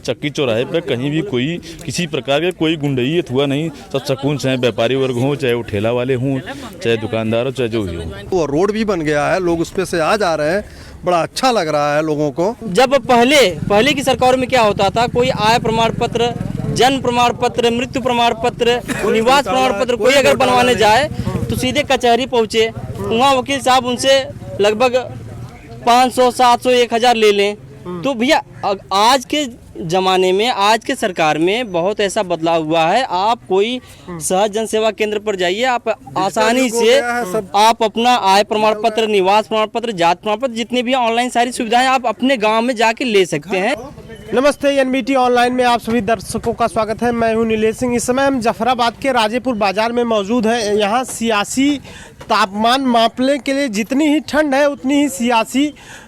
चक्की चौराहे पर कहीं भी कोई किसी प्रकार का कोई गुंडैयत हुआ नहीं। सब सुकून से व्यापारी वर्ग हों, चाहे वो ठेला वाले हों, चाहे दुकानदार हो, चाहे जो भी हो। वो रोड भी बन गया है, लोग उस पे से आ जा रहे हैं, बड़ा अच्छा लग रहा है लोगों को। जब पहले की सरकार में क्या होता था, कोई आय प्रमाण पत्र, जन्म प्रमाण पत्र, मृत्यु प्रमाण पत्र, निवास प्रमाण पत्र कोई अगर बनवाने जाए तो सीधे कचहरी पहुँचे, वहाँ वकील साहब उनसे लगभग 500, 700, 1000 ले लें। तो भैया आज के ज़माने में, आज के सरकार में बहुत ऐसा बदलाव हुआ है। आप कोई सहज जन सेवा केंद्र पर जाइए, आप आसानी से आप अपना आय प्रमाण पत्र, निवास प्रमाण पत्र, जात प्रमाण पत्र, जितने भी ऑनलाइन सारी सुविधाएं आप अपने गांव में जाके ले सकते हैं। नमस्ते, एनबीटी ऑनलाइन में आप सभी दर्शकों का स्वागत है। मैं हूं नीलेश सिंह। इस समय हम जफराबाद के राजेपुर बाजार में मौजूद हैं। यहाँ सियासी तापमान मापने के लिए जितनी ही ठंड है उतनी ही सियासी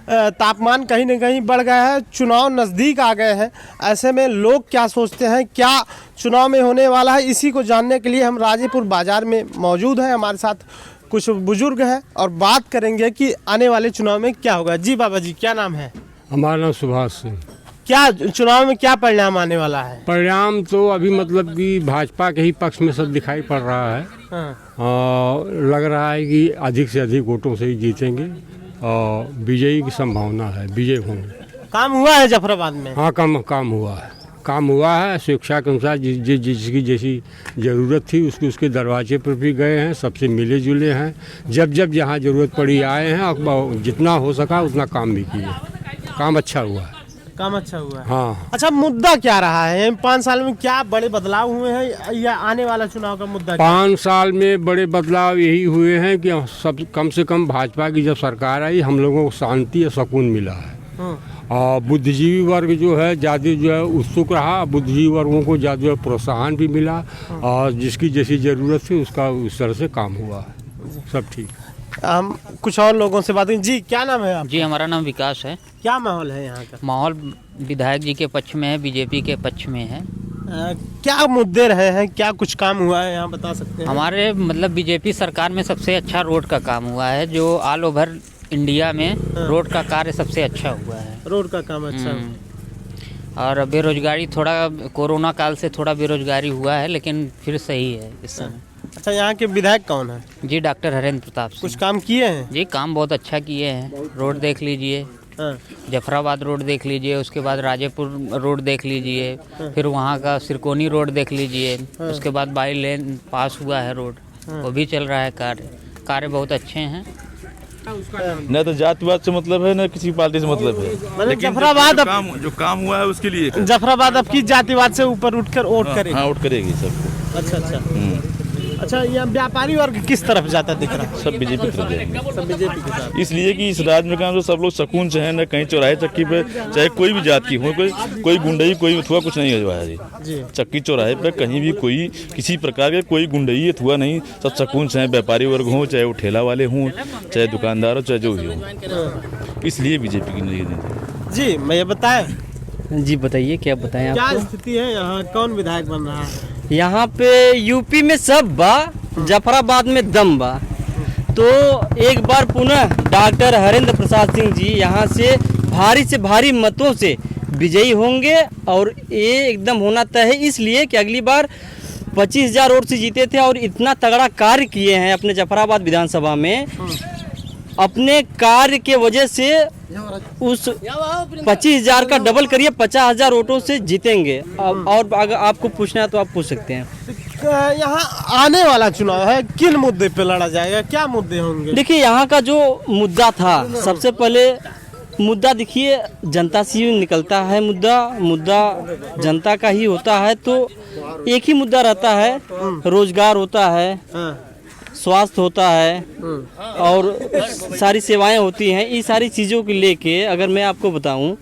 तापमान कहीं न कहीं बढ़ गया है। चुनाव नज़दीक आ गए हैं, ऐसे में लोग क्या सोचते हैं, क्या चुनाव में होने वाला है, इसी को जानने के लिए हम राजेपुर बाजार में मौजूद हैं। हमारे साथ कुछ बुजुर्ग हैं और बात करेंगे कि आने वाले चुनाव में क्या होगा। जी बाबा जी, क्या नाम है? हमारा नाम सुभाष सिंह। क्या चुनाव में क्या परिणाम आने वाला है? परिणाम तो अभी मतलब कि भाजपा के ही पक्ष में सब दिखाई पड़ रहा है। लग रहा है कि अधिक से अधिक वोटों से ही जीतेंगे और विजयी की संभावना है, विजय होंगे। काम हुआ है जफराबाद में? हाँ, काम हुआ है। शिक्षा के अनुसार जिसकी जैसी ज़रूरत थी उसके दरवाजे पर भी गए हैं, सबसे मिले जुले हैं। जब जहाँ ज़रूरत पड़ी आए हैं और जितना हो सका उतना काम भी किए। काम अच्छा हुआ है। हाँ। अच्छा, मुद्दा क्या रहा है 5 साल में? क्या बड़े बदलाव हुए हैं या आने वाला चुनाव का मुद्दा? 5 साल में बड़े बदलाव यही हुए हैं कि सब कम से कम भाजपा की जब सरकार आई हम लोगों को शांति और सुकून मिला है। और बुद्धिजीवी वर्ग जो है ज़्यादा जो है उत्सुक रहा, बुद्धिजीवी वर्गों को ज़्यादा प्रोत्साहन भी मिला और जिसकी जैसी ज़रूरत थी उसका उस तरह से काम हुआ है। सब ठीक। हम कुछ और लोगों से बात करें। जी, क्या नाम है आप? जी, हमारा नाम विकास है। क्या माहौल है यहाँ का? माहौल विधायक जी के पक्ष में है, बीजेपी के पक्ष में है। क्या मुद्दे रहे हैं, क्या कुछ काम हुआ है यहाँ बता सकते हैं? हमारे मतलब बीजेपी सरकार में सबसे अच्छा रोड का काम हुआ है, जो ऑल ओवर इंडिया में रोड का कार्य सबसे अच्छा हुआ है। रोड का काम अच्छा। और बेरोजगारी थोड़ा कोरोना काल से थोड़ा बेरोजगारी हुआ है, लेकिन फिर सही है इस समय। अच्छा, यहाँ के विधायक कौन है? जी, डॉक्टर हरेंद्र प्रताप सिंह। कुछ काम किए हैं? जी, काम बहुत अच्छा किए हैं। रोड देख लीजिए, जफराबाद रोड देख लीजिए, उसके बाद राजेपुर रोड देख लीजिए, फिर वहाँ का सिरकोनी रोड देख लीजिए, उसके बाद बाई लेन पास हुआ है रोड, वो भी चल रहा है। कार्य बहुत अच्छे हैं। न तो जातिवाद से मतलब है, न किसी पार्टी से मतलब है। लेकिन जफराबाद जो काम हुआ है उसके लिए जफराबाद अब की जातिवाद से ऊपर उठकर वोट करेगी। हाँ, वोट करेगी सबको। अच्छा, यहाँ व्यापारी वर्ग किस तरफ जाता दिख रहा है? सब बीजेपी की तरफ जाएंगे। सब बीजेपी के साथ। इसलिए कि इस राज्य में काम सब लोग सुकून से हैं, न कहीं चौराहे चक्की पे, चाहे कोई भी जात की हो, कोई गुंडई कोई हुआ कुछ नहीं हुआ है जी। चक्की चौराहे पे कहीं भी कोई किसी प्रकार का कोई गुंडैयत हुआ नहीं। सब सुकून से व्यापारी वर्ग हों, चाहे वो ठेला वाले हों, चाहे दुकानदार हो, चाहे जो भी हो। इसलिए बीजेपी की। जी, मैं ये बताएं। जी बताइए, क्या बताएं क्या आपको? स्थिति है यहाँ? कौन विधायक बन रहा है यहाँ पे? यूपी में सब बा, जफराबाद में दम बा। तो एक बार पुनः डॉक्टर हरेंद्र प्रसाद सिंह जी यहाँ से भारी मतों से विजयी होंगे और ये एकदम होना तय है। इसलिए कि अगली बार 25,000 वोट से जीते थे और इतना तगड़ा कार्य किए हैं अपने जफराबाद विधानसभा में। अपने कार्य के वजह से उस 25,000 का डबल करिए, 50,000 वोटों से जीतेंगे। और अगर आपको पूछना है तो आप पूछ सकते हैं। यहाँ आने वाला चुनाव है, किन मुद्दे पे लड़ा जाएगा, क्या मुद्दे होंगे? देखिए, यहाँ का जो मुद्दा था, सबसे पहले मुद्दा देखिए जनता से ही निकलता है। मुद्दा जनता का ही होता है, तो एक ही मुद्दा रहता है, रोजगार होता है, स्वास्थ्य होता है और सारी सेवाएं होती हैं। ये सारी चीज़ों को लेके अगर मैं आपको बताऊं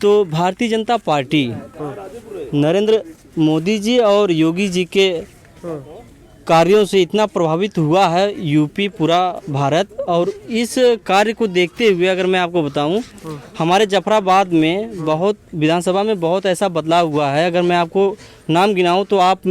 तो भारतीय जनता पार्टी नरेंद्र मोदी जी और योगी जी के कार्यों से इतना प्रभावित हुआ है यूपी, पूरा भारत। और इस कार्य को देखते हुए अगर मैं आपको बताऊं, हमारे जफराबाद में बहुत विधानसभा में बहुत ऐसा बदलाव हुआ है। अगर मैं आपको नाम गिनाऊं तो आप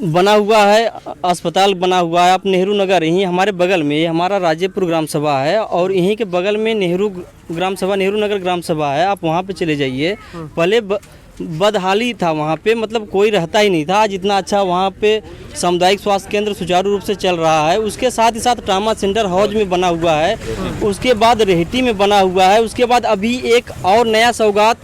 बना हुआ है, अस्पताल बना हुआ है। आप नेहरू नगर यहीं हमारे बगल में, ये हमारा राजेपुर ग्राम सभा है और यहीं के बगल में नेहरू ग्राम सभा, नेहरू नगर ग्राम सभा है। आप वहाँ पे चले जाइए। पहले बदहाली था वहाँ पे, मतलब कोई रहता ही नहीं था। आज इतना अच्छा वहाँ पे सामुदायिक स्वास्थ्य केंद्र सुचारू रूप से चल रहा है। उसके साथ ही साथ ट्रामा सेंटर हौज में बना हुआ है, उसके बाद रेहटी में बना हुआ है, उसके बाद अभी एक और नया सौगात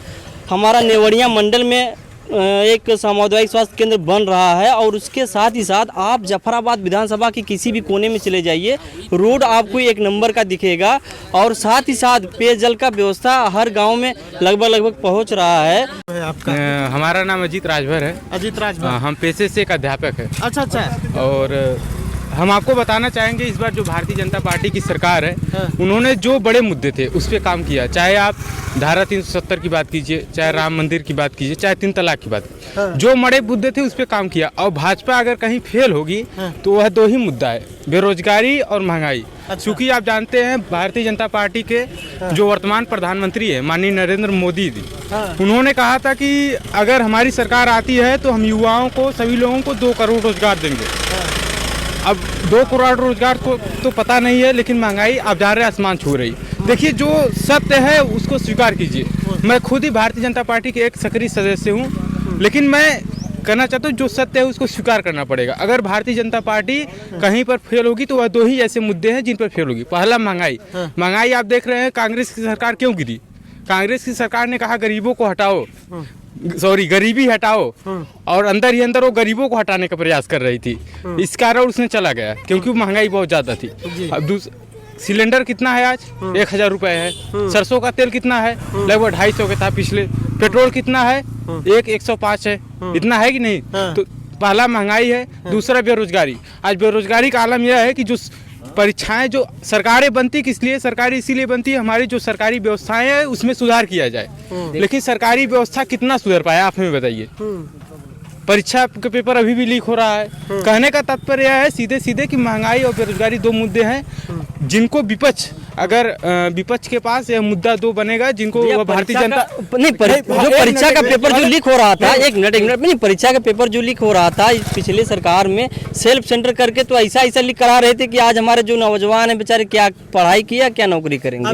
हमारा नेवड़िया मंडल में एक सामुदायिक स्वास्थ्य केंद्र बन रहा है। और उसके साथ ही साथ आप जफराबाद विधानसभा के किसी भी कोने में चले जाइए, रोड आपको एक नंबर का दिखेगा। और साथ ही साथ पेयजल का व्यवस्था हर गांव में लगभग पहुंच रहा है। हमारा नाम अजीत राजभर है। अजीत राजभर, हम पेशे से एक अध्यापक है। अच्छा। और हम आपको बताना चाहेंगे इस बार जो भारतीय जनता पार्टी की सरकार है, उन्होंने जो बड़े मुद्दे थे उस पर काम किया। चाहे आप धारा 370 की बात कीजिए, चाहे राम मंदिर की बात कीजिए, चाहे 3 तलाक की बात कीजिए, जो बड़े मुद्दे थे उस पर काम किया। और भाजपा अगर कहीं फेल होगी तो वह 2 ही मुद्दा है, बेरोजगारी और महंगाई। चूँकि आप जानते हैं भारतीय जनता पार्टी के जो वर्तमान प्रधानमंत्री है माननीय नरेंद्र मोदी जी, उन्होंने कहा था कि अगर हमारी सरकार आती है तो हम युवाओं को, सभी लोगों को 2 करोड़ रोजगार देंगे। अब 2 करोड़ रोजगार को तो पता नहीं है, लेकिन महंगाई आप जान रहे आसमान छू रही। देखिए, जो सत्य है उसको स्वीकार कीजिए। मैं खुद ही भारतीय जनता पार्टी के एक सक्रिय सदस्य हूँ, लेकिन मैं कहना चाहता हूँ जो सत्य है उसको स्वीकार करना पड़ेगा। अगर भारतीय जनता पार्टी कहीं पर फेल होगी तो वह 2 ही ऐसे मुद्दे हैं जिन पर फेल होगी। पहला महंगाई आप देख रहे हैं, कांग्रेस की सरकार क्यों गिरी? कांग्रेस की सरकार ने कहा गरीबों को हटाओ, गरीबी हटाओ, और अंदर ही अंदर वो गरीबों को हटाने का प्रयास कर रही थी। इस कारण उसने चला गया क्योंकि महंगाई बहुत ज्यादा थी। अब सिलेंडर कितना है आज? 1000 रुपए है। सरसों का तेल कितना है? लगभग 250 का था पिछले। पेट्रोल कितना है? 105 है। इतना है कि नहीं? तो पहला महंगाई है, दूसरा बेरोजगारी। आज बेरोजगारी का आलम यह है कि जो परीक्षाएं जो सरकारें बनती किस लिए? सरकारी इसीलिए बनती है हमारी जो सरकारी व्यवस्थाएं हैं उसमें सुधार किया जाए। लेकिन सरकारी व्यवस्था कितना सुधर पाया आप हमें बताइए। परीक्षा के पेपर अभी भी लीक हो रहा है। कहने का तात्पर्य है सीधे सीधे कि महंगाई और बेरोजगारी 2 मुद्दे हैं जिनको विपक्ष, अगर विपक्ष के पास यह मुद्दा 2 बनेगा जिनको भारतीय जनता नहीं, जो परीक्षा का पेपर जो लीक हो रहा था, एक मिनट नहीं, परीक्षा का पेपर जो लीक हो रहा था पिछले सरकार में सेल्फ सेंटर करके तो ऐसा लीक करा रहे थे कि आज हमारे जो नौजवान है बेचारे क्या पढ़ाई किया, क्या नौकरी करेंगे।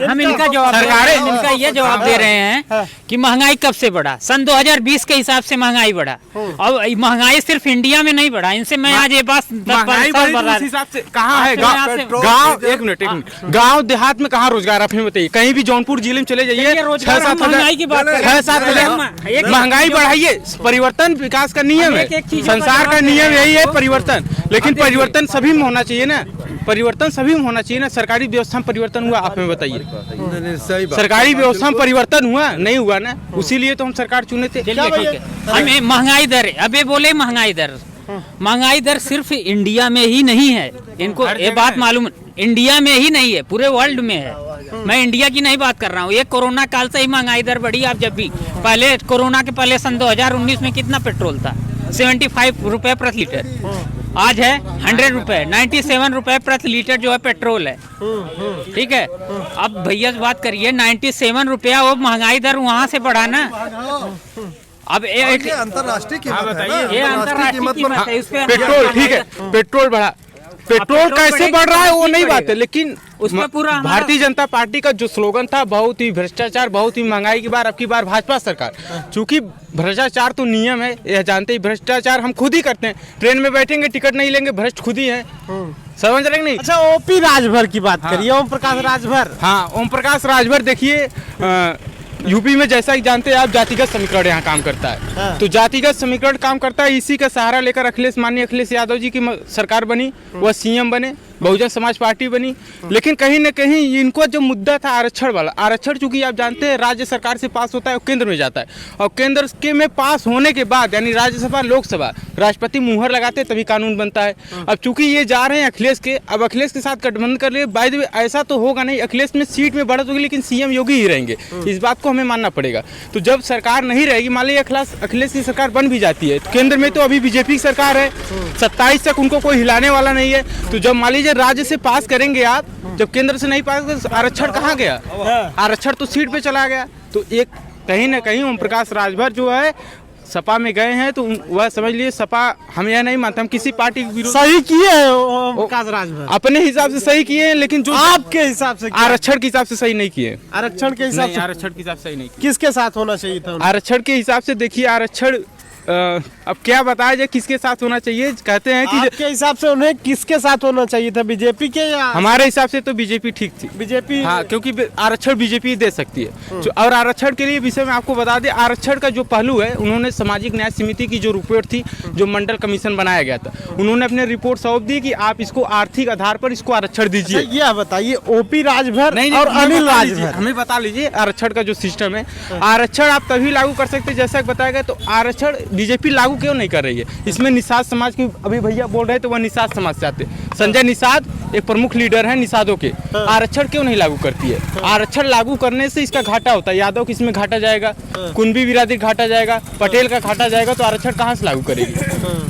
हम इनका ये जवाब दे रहे हैं कि महंगाई कब से बढ़ा? सन 2020 के हिसाब से महंगाई बढ़ा। और महंगाई सिर्फ इंडिया में नहीं बढ़ा, इनसे मैं आज ये बात कहाँ है गाँव? एक मिनट, गाँव देहात में कहाँ रोजगार? आप हमें बताइए। कहीं भी जौनपुर जिले में चले जाइए, 6-7 महंगाई बढ़ाइए। परिवर्तन विकास का नियम है, संसार का नियम यही है परिवर्तन। लेकिन परिवर्तन सभी में होना चाहिए ना, परिवर्तन सभी में होना चाहिए ना। सरकारी व्यवस्था में परिवर्तन हुआ? आप हमें बताइए। सरकारी व्यवस्था में परिवर्तन हुआ? नहीं हुआ ना, उसीलिए तो हम सरकार चुने थे। हमें महंगाई दर, अबे बोले महंगाई दर सिर्फ इंडिया में ही नहीं है, इनको ये बात मालूम, इंडिया में ही नहीं है, पूरे वर्ल्ड में है। मैं इंडिया की नहीं बात कर रहा हूँ। ये कोरोना काल से ही महंगाई दर बढ़ी। आप जब भी पहले कोरोना के पहले सन 2019 में कितना पेट्रोल था? 75 रुपए प्रति लीटर। आज है 100 रुपए, 97 रुपए प्रति लीटर जो है पेट्रोल है। ठीक है, अब भैया बात करिए, 97 रुपया वो महंगाई दर वहाँ से बढ़ा ना। अब अंतर्राष्ट्रीय कीमत है, ये अंतर्राष्ट्रीय कीमत है। पेट्रोल ठीक है, पेट्रोल बढ़ा, पेट्रोल कैसे बढ़ रहा है वो नहीं बात है, लेकिन उसमें पूरा भारतीय जनता पार्टी का जो स्लोगन था बहुत ही भ्रष्टाचार, बहुत ही महंगाई की बार, अब की बार भाजपा सरकार। चूंकि भ्रष्टाचार तो नियम है, यह जानते ही भ्रष्टाचार हम खुद ही करते हैं। ट्रेन में बैठेंगे टिकट नहीं लेंगे, भ्रष्ट खुद ही है। समझ रहे नहीं? अच्छा, ओपी राजभर की बात करिए, ओम प्रकाश राजभर। हाँ, ओम प्रकाश राजभर देखिए, यूपी में जैसा कि जानते हैं आप, जातिगत समीकरण यहाँ काम करता है। तो जातिगत समीकरण काम करता है, इसी का सहारा लेकर माननीय अखिलेश यादव जी की सरकार बनी, वह सीएम बने, बहुजन समाज पार्टी बनी। लेकिन कहीं न कहीं इनको जो मुद्दा था आरक्षण वाला, आरक्षण चूंकि आप जानते हैं राज्य सरकार से पास होता है और केंद्र में जाता है, और केंद्र के में पास होने के बाद यानी राज्यसभा, लोकसभा, राष्ट्रपति मुहर लगाते तभी कानून बनता है। अब चूंकि ये जा रहे हैं अखिलेश के, अब अखिलेश के साथ गठबंधन कर लिए। बाय द वे ऐसा तो होगा नहीं, अखिलेश में सीट में बढ़त होगी लेकिन सीएम योगी ही रहेंगे, इस बात को हमें मानना पड़ेगा। तो जब सरकार नहीं रहेगी, मान लीजिए अखिलेश की सरकार बन भी जाती है, केंद्र में तो अभी बीजेपी की सरकार है, 27 तक उनको कोई हिलाने वाला नहीं है। तो जब मान लीजिए राज्य से पास करेंगे आप, जब केंद्र से नहीं पास, आरक्षण कहाँ गया? आरक्षण तो सीट पे चला गया। तो एक कहीं ना कहीं ओम प्रकाश राजभर जो है सपा में गए हैं तो वह समझ लिए सपा, हम यह नहीं मानते हम किसी पार्टी के विरोध, सही किए हैं ओम प्रकाश राजभर, अपने हिसाब से सही किए हैं, लेकिन जो आपके हिसाब से आरक्षण के हिसाब से सही नहीं किए। आरक्षण के हिसाब से आरक्षण के हिसाब से सही नहीं किए। किसके साथ होना चाहिए था? आरक्षण के हिसाब से देखिए, आरक्षण अब क्या बताया जाए किसके साथ होना चाहिए। कहते हैं कि आपके हिसाब से उन्हें किसके साथ होना चाहिए था, बीजेपी के या? हमारे हिसाब से तो बीजेपी ठीक थी। बीजेपी, हाँ, क्योंकि आरक्षण बीजेपी दे सकती है। और आरक्षण के लिए विषय में आपको बता दें, आरक्षण का जो पहलू है, उन्होंने सामाजिक न्याय समिति की जो रिपोर्ट थी, जो मंडल कमीशन बनाया गया था, उन्होंने अपने रिपोर्ट सौंप दी कि आप इसको आर्थिक आधार पर इसको आरक्षण दीजिए। ये बताइए, ओपी राजभर नहीं, और अनिल राजभर, हमें बता लीजिए आरक्षण का जो सिस्टम है, आरक्षण आप तभी लागू कर सकते हैं जैसा बताया गया। तो आरक्षण बीजेपी लागू क्यों नहीं कर रही है? इसमें निषाद समाज की अभी भैया बोल रहे हैं, तो वह निषाद समाज से आते हैं। संजय निषाद एक प्रमुख लीडर है निषादों के। आरक्षण क्यों नहीं लागू करती है? आरक्षण लागू करने से इसका घाटा होता है। यादव किस में घाटा जाएगा, कुंभी बिरादरी घाटा जाएगा, पटेल का घाटा जाएगा, तो आरक्षण कहाँ से लागू करेगी?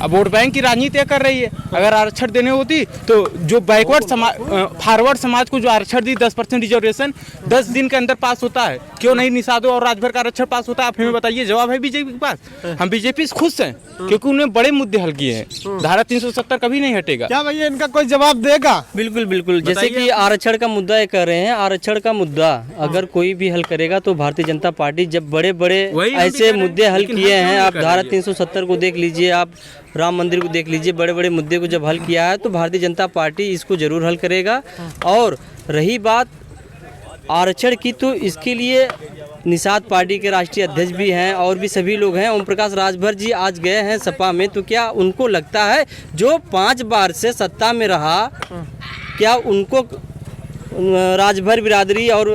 अब वोट बैंक की राजनीति कर रही है। अगर आरक्षण देने होती तो जो बैकवर्ड समाज, फॉरवर्ड समाज को जो आरक्षण दी 10% रिजर्वेशन 10 दिन के अंदर पास होता है, क्यों नहीं निषादों और राजभर का आरक्षण पास होता है? आप हमें बताइए। जवाब है बीजेपी के पास। हम बीजेपी से खुश हैं क्योंकि उन्हें बड़े मुद्दे हल किए हैं। धारा 370 कभी नहीं हटेगा। क्या भैया इनका कोई जवाब देगा? बिल्कुल बिल्कुल, जैसे कि आरक्षण का मुद्दा ये कर रहे हैं, आरक्षण का मुद्दा अगर कोई भी हल करेगा तो भारतीय जनता पार्टी, जब बड़े बड़े ऐसे मुद्दे हल किए हैं, आप धारा 370 को देख लीजिए, आप राम मंदिर को देख लीजिए, बड़े बड़े मुद्दे को जब हल किया है तो भारतीय जनता पार्टी इसको जरूर हल करेगा। और रही बात आरक्षण की, तो इसके लिए निषाद पार्टी के राष्ट्रीय अध्यक्ष भी हैं और भी सभी लोग हैं। ओम प्रकाश राजभर जी आज गए हैं सपा में, तो क्या उनको लगता है जो 5 बार से सत्ता में रहा, क्या उनको राजभर बिरादरी और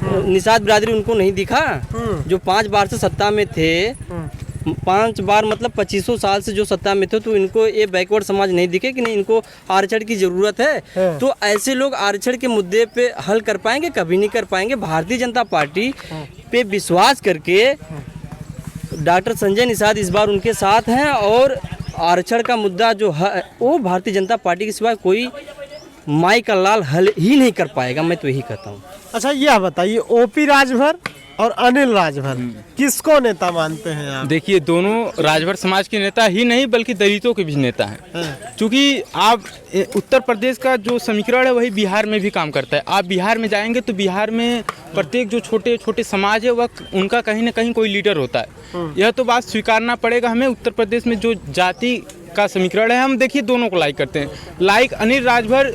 निषाद बिरादरी उनको नहीं दिखा? जो 5 बार से सत्ता में थे, 5 बार मतलब 2500 साल से जो सत्ता में थे, तो इनको ये बैकवर्ड समाज नहीं दिखे कि नहीं इनको आरक्षण की जरूरत है? तो ऐसे लोग आरक्षण के मुद्दे पे हल कर पाएंगे? कभी नहीं कर पाएंगे। भारतीय जनता पार्टी पे विश्वास करके डॉक्टर संजय निषाद इस बार उनके साथ हैं, और आरक्षण का मुद्दा जो है वो भारतीय जनता पार्टी के सिवा कोई माई का लाल हल ही नहीं कर पाएगा। मैं तो यही कहता हूँ। अच्छा, यह बताइए, ओपी राजभर और अनिल राजभर किसको नेता मानते हैं आप? देखिए, दोनों राजभर समाज के नेता ही नहीं बल्कि दलितों के भी नेता हैं। क्योंकि आप उत्तर प्रदेश का जो समीकरण है वही बिहार में भी काम करता है। आप बिहार में जाएंगे तो बिहार में प्रत्येक जो छोटे छोटे समाज है वह उनका कहीं ना कहीं कोई लीडर होता है। यह तो बात स्वीकारना पड़ेगा हमें। उत्तर प्रदेश में जो जाति का समीकरण है, हम देखिए दोनों को लाइक करते हैं। लाइक अनिल राजभर,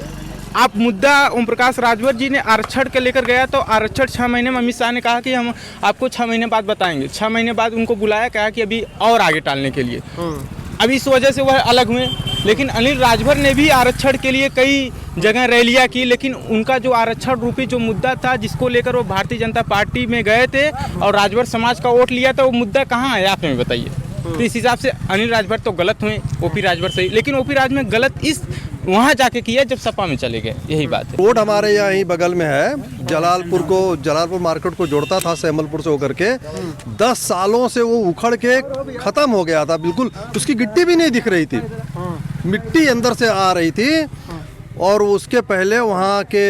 आप मुद्दा ओम प्रकाश राजभर जी ने आरक्षण के लेकर गया, तो आरक्षण 6 महीने में अमित शाह ने कहा कि हम आपको 6 महीने बाद बताएंगे। 6 महीने बाद उनको बुलाया, कहा कि अभी और आगे टालने के लिए। अभी इस वजह से वह अलग हुए। लेकिन अनिल राजभर ने भी आरक्षण के लिए कई जगह रैलियां की, लेकिन उनका जो आरक्षण रूपी जो मुद्दा था, जिसको लेकर वो भारतीय जनता पार्टी में गए थे और राजभर समाज का वोट लिया था, वो मुद्दा कहाँ है आप हमें बताइए। तो इस हिसाब से अनिल राजभर तो गलत हुए, ओपी राजभर सही। लेकिन ओपी राज में गलत इस वहाँ जाके किया जब सपा में चले गए, यही बात है। रोड हमारे यहाँ ही बगल में है, जलालपुर मार्केट को जोड़ता था सैमलपुर से होकर के। 10 सालों से वो उखड़ के खत्म हो गया था, बिल्कुल उसकी गिट्टी भी नहीं दिख रही थी, मिट्टी अंदर से आ रही थी। और उसके पहले वहाँ के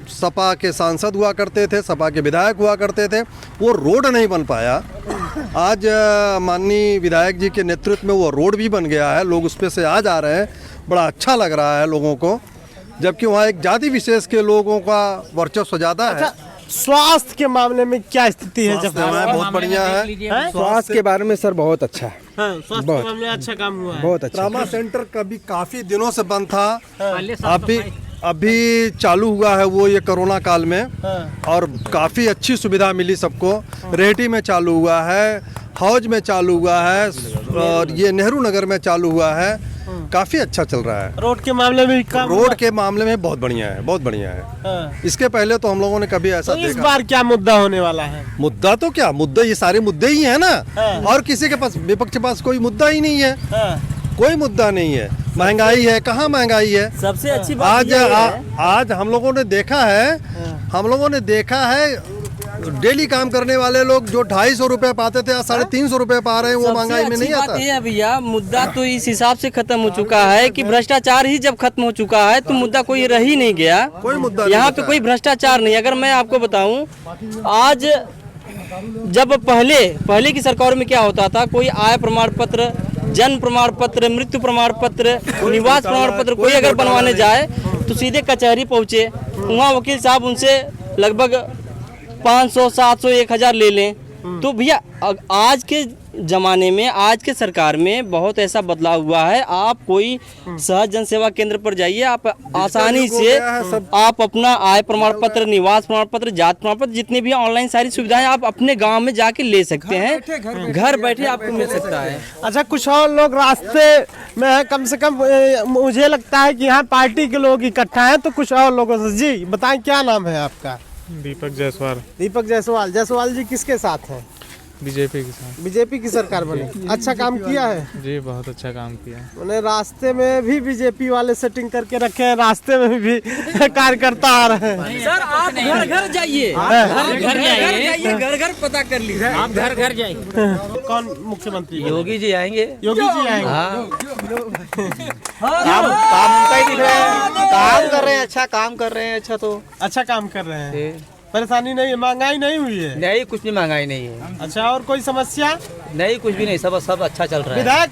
सपा के सांसद हुआ करते थे, सपा के विधायक हुआ करते थे, वो रोड नहीं बन पाया। आज माननीय विधायक जी के नेतृत्व में वो रोड भी बन गया है, लोग उस पे से आ जा रहे हैं, बड़ा अच्छा लग रहा है लोगों को। जबकि वहाँ एक जाति विशेष के लोगों का वर्चस्व ज़्यादा है। स्वास्थ्य के मामले में क्या स्थिति है? जब बहुत बढ़िया है। स्वास्थ्य के बारे में सर बहुत अच्छा है। स्वास्थ्य के मामले में अच्छा काम हुआ है। बहुत अच्छा। ट्रामा सेंटर कभी काफी दिनों से बंद था, अभी चालू हुआ है वो ये कोरोना काल में, और काफी अच्छी सुविधा मिली सबको। रेहटी में चालू हुआ है, हौज में चालू हुआ है, और ये नेहरू नगर में चालू हुआ है। काफी अच्छा चल रहा है। रोड के मामले में रोड के मामले में बहुत बढ़िया है, बहुत बढ़िया है। इसके पहले तो हम लोगों ने कभी ऐसा तो इस बार क्या मुद्दा होने वाला है? मुद्दा तो क्या मुद्दा, ये सारे मुद्दे ही है ना। और किसी के पास, विपक्ष के पास कोई मुद्दा ही नहीं है। कोई मुद्दा नहीं है। महंगाई है, कहाँ महंगाई है? सबसे अच्छी बात आज हम लोगों ने देखा है डेली काम करने वाले लोग जो 250 रुपए पाते थे, आज 350 रुपए पा रहे हैं। वो महंगाई में नहीं आता। ये भैया मुद्दा तो इस हिसाब से खत्म हो चुका है कि भ्रष्टाचार ही जब खत्म हो चुका है तो मुद्दा कोई रह ही नहीं गया। कोई मुद्दा यहाँ पे कोई भ्रष्टाचार नहीं। अगर मैं आपको बताऊं, आज जब पहले की सरकार में क्या होता था, कोई आय प्रमाण पत्र, जन्म प्रमाण पत्र, मृत्यु प्रमाण पत्र, निवास प्रमाण पत्र कोई अगर बनवाने जाए तो सीधे कचहरी पहुँचे, वहाँ वकील साहब उनसे लगभग 500, 700, 1000 ले लें। तो भैया आज के ज़माने में, आज के सरकार में बहुत ऐसा बदलाव हुआ है। आप कोई सहज जन सेवा केंद्र पर जाइए, आप आसानी से आप अपना आय प्रमाण पत्र, निवास प्रमाण पत्र, जात प्रमाण पत्र, जितने भी ऑनलाइन सारी सुविधाएं आप अपने गांव में जाके ले सकते हैं। घर बैठे आपको मिल सकता है। अच्छा, कुछ और लोग रास्ते में है, कम से कम मुझे लगता है कि यहाँ पार्टी के लोग इकट्ठा हैं, तो कुछ और लोगों से। जी बताएं, क्या नाम है आपका? दीपक जायसवाल। दीपक जायसवाल। जायसवाल जी किसके साथ हैं? बीजेपी के साथ। बीजेपी की सरकार बनी, अच्छा काम किया है जी, बहुत अच्छा काम किया। उन्हें रास्ते में भी बीजेपी वाले सेटिंग करके रखे हैं, रास्ते में भी कार्यकर्ता आ रहे हैं। सर आप घर घर जाइए, घर घर पता कर लीजिए, आप घर घर जाइए। कौन मुख्यमंत्री? योगी जी आएंगे। योगी जी आएंगे। काम उनका ही दिख रहा है, काम कर रहे हैं, अच्छा काम कर रहे हैं। अच्छा काम कर रहे हैं, परेशानी नहीं है, महंगाई नहीं हुई है? नहीं, कुछ नहीं, महंगाई नहीं है। अच्छा, और कोई समस्या? नहीं, कुछ भी नहीं, सब अच्छा चल रहा है। विधायक